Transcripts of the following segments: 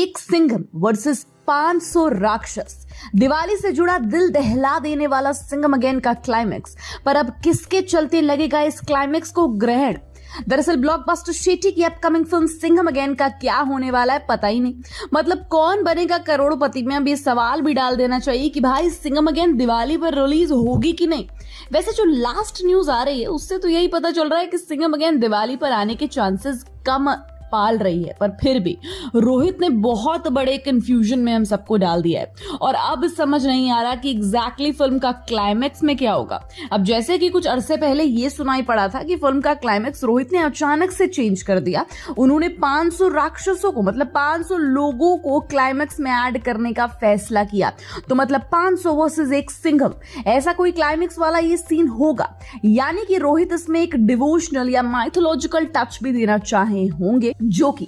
एक सिंघम वर्सेस 500 राक्षस। दिवाली से जुड़ा दिल दहला देने वाला सिंघम अगेन का क्लाइमेक्स, पर अब किसके चलते लगेगा इस क्लाइमेक्स को ग्रहण? दरअसल ब्लॉकबस्टर शेट्टी की अपकमिंग फिल्म सिंघम अगेन का क्या होने वाला है पता ही नहीं। मतलब कौन बनेगा करोड़पति में, अब ये सवाल भी डाल देना चाहिए कि भाई सिंघम अगेन दिवाली पर रिलीज होगी कि नहीं। वैसे जो लास्ट न्यूज आ रही है उससे तो यही पता चल रहा है कि सिंघम अगेन दिवाली पर आने के चांसेस कम पाल रही है, पर फिर भी रोहित ने बहुत बड़े कंफ्यूजन में हम सबको डाल दिया है और अब समझ नहीं आ रहा कि एग्जैक्टली फिल्म का क्लाइमेक्स में क्या होगा। अब जैसे कि कुछ अरसे पहले ये सुनाई पड़ा था कि फिल्म का क्लाइमेक्स रोहित ने अचानक से चेंज कर दिया। उन्होंने 500 राक्षसों को, मतलब 500 लोगों को क्लाइमेक्स में ऐड करने का फैसला किया। तो मतलब 500 वर्सेस एक सिंघम, ऐसा कोई क्लाइमेक्स वाला ये सीन होगा। यानी कि रोहित इसमें एक डिवोशनल या माइथोलॉजिकल टच भी देना चाहे होंगे, जो कि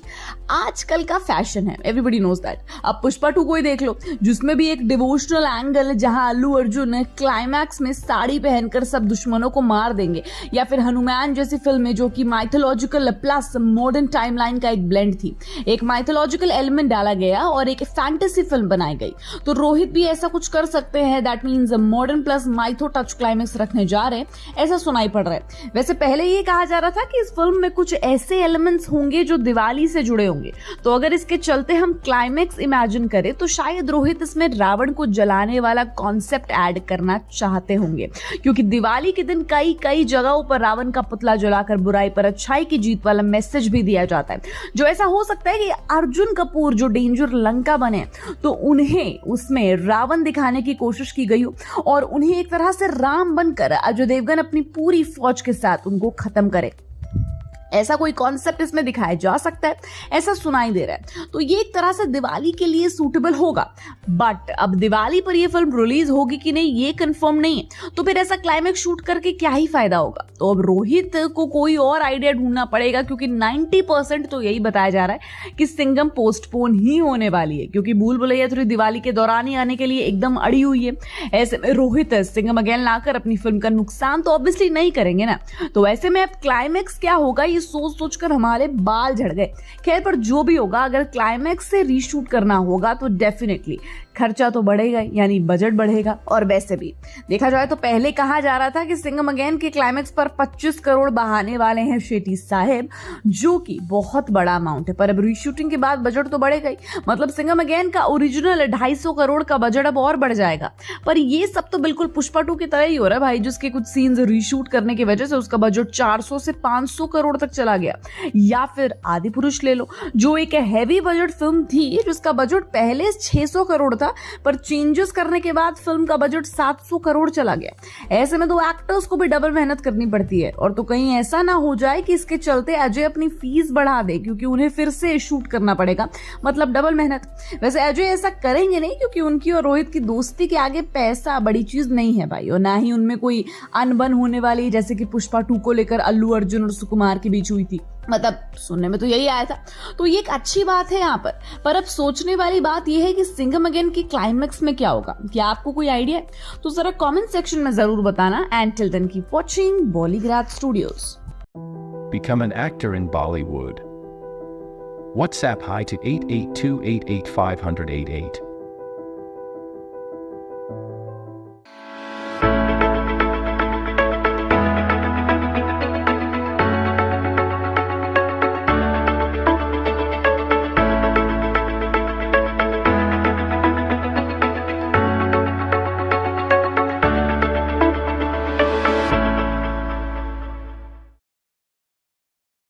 आजकल का फैशन है, एवरीबॉडी नोज दैट। अब पुष्पा 2 को ही देख लो, जिसमें भी एक डिवोशनल एंगल है जहां अल्लू अर्जुन क्लाइमैक्स में साड़ी पहनकर सब दुश्मनों को मार देंगे, या फिर हनुमान जैसी फिल्म है जो कि माइथोलॉजिकल प्लस मॉडर्न टाइमलाइन का एक ब्लेंड थी। एक माइथोलॉजिकल एलिमेंट डाला गया और एक फैंटेसी फिल्म बनाई गई। तो रोहित भी ऐसा कुछ कर सकते हैं, that means modern plus mytho touch climax रखने जा रहे हैं, ऐसा सुनाई पड़ रहा है। वैसे पहले ये कहा जा रहा था कि इस फिल्म में कुछ ऐसे एलिमेंट्स होंगे जो दिवाली से जुड़े होंगे। तो अगर इसके चलते हम क्लाइमेक्स इमेजिन करें तो शायद रोहित इसमें रावण को जलाने वाला कॉन्सेप्ट ऐड करना चाहते होंगे, क्योंकि दिवाली के दिन कई कई जगहों पर रावण का पुतला जलाकर बुराई पर अच्छाई की जीत वाला मैसेज भी दिया जाता है। जो ऐसा हो सकता है कि अर्जुन कपूर जो डेंजर लंका बने तो उन्हें उसमें रावण दिखाने की कोशिश की गई हो और उन्हें एक तरह से राम बनकर अजय देवगन अपनी पूरी फौज के साथ उनको खत्म करे। ऐसा कोई कॉन्सेप्ट इसमें दिखाया जा सकता है, ऐसा सुनाई दे रहा है। तो ये एक तरह से दिवाली के लिए सूटेबल होगा, बट अब दिवाली पर ये फिल्म रिलीज होगी कि नहीं ये कंफर्म नहीं है। तो फिर ऐसा क्लाइमेक्स शूट करके क्या ही फायदा होगा। तो अब रोहित को कोई और आइडिया ढूंढना पड़ेगा, क्योंकि 90% तो यही बताया जा रहा है कि सिंघम पोस्टपोन ही होने वाली है, क्योंकि भूल भुलैया 3 दिवाली के दौरान ही आने के लिए एकदम अड़ी हुई है। ऐसे में रोहित सिंघम अगेन लाकर अपनी फिल्म का नुकसान तो ऑब्वियसली नहीं करेंगे ना। तो ऐसे में अब क्लाइमेक्स क्या होगा ये सोच सोचकर हमारे बाल झड़ गए। खैर, पर जो भी होगा, अगर क्लाइमेक्स से रीशूट करना होगा तो डेफिनेटली खर्चा तो बढ़ेगा, यानी बजट बढ़ेगा। और वैसे भी देखा जाए तो पहले कहा जा रहा था कि सिंघम अगेन के क्लाइमेक्स पर 25 करोड़ बहाने वाले हैं शेट्टी साहब, जो कि बहुत बड़ा अमाउंट है। पर अब रीशूटिंग के बाद बजट तो बढ़ेगा ही, मतलब सिंघम अगेन का ओरिजिनल 250 करोड़ का बजट अब और बढ़ जाएगा। पर ये सब तो बिल्कुल पुष्पा 2 की तरह ही हो रहा है भाई, जिसके कुछ सीन्स रीशूट करने की वजह से उसका बजट 400 से 500 करोड़ तक चला गया। या फिर आदि पुरुष ले लो, जो एक हैवी बजट फिल्म थी जिसका बजट पहले 600 करोड़ था, पर चेंजेस करने के बाद फिल्म का बजट 700 करोड़ चला गया। ऐसे में तो एक्टर्स को भी डबल मेहनत करनी पड़ती है। और तो कहीं ऐसा ना हो जाए कि इसके चलते अजय अपनी फीस बढ़ा दे, क्योंकि उन्हें फिर से शूट करना पड़ेगा, मतलब डबल मेहनत। वैसे अजय ऐसा करेंगे नहीं, क्योंकि उनकी और रोहित की दोस्ती के आगे पैसा बड़ी चीज नहीं है भाई, और ना ही उनमें कोई अनबन होने वाली जैसे कि पुष्पा 2 को लेकर अल्लू अर्जुन और सुकुमार के बीच हुई थी। मतलब सुनने में तो यही आया था, तो ये एक अच्छी बात है यहाँ पर अब सोचने वाली बात यह है कि सिंघम अगेन की क्लाइमेक्स में क्या होगा। क्या आपको कोई आइडिया है? तो जरा कमेंट सेक्शन में जरूर बताना। And till then keep watching Bollygrad studios. Become an actor in Bollywood. WhatsApp hi to 88288 588.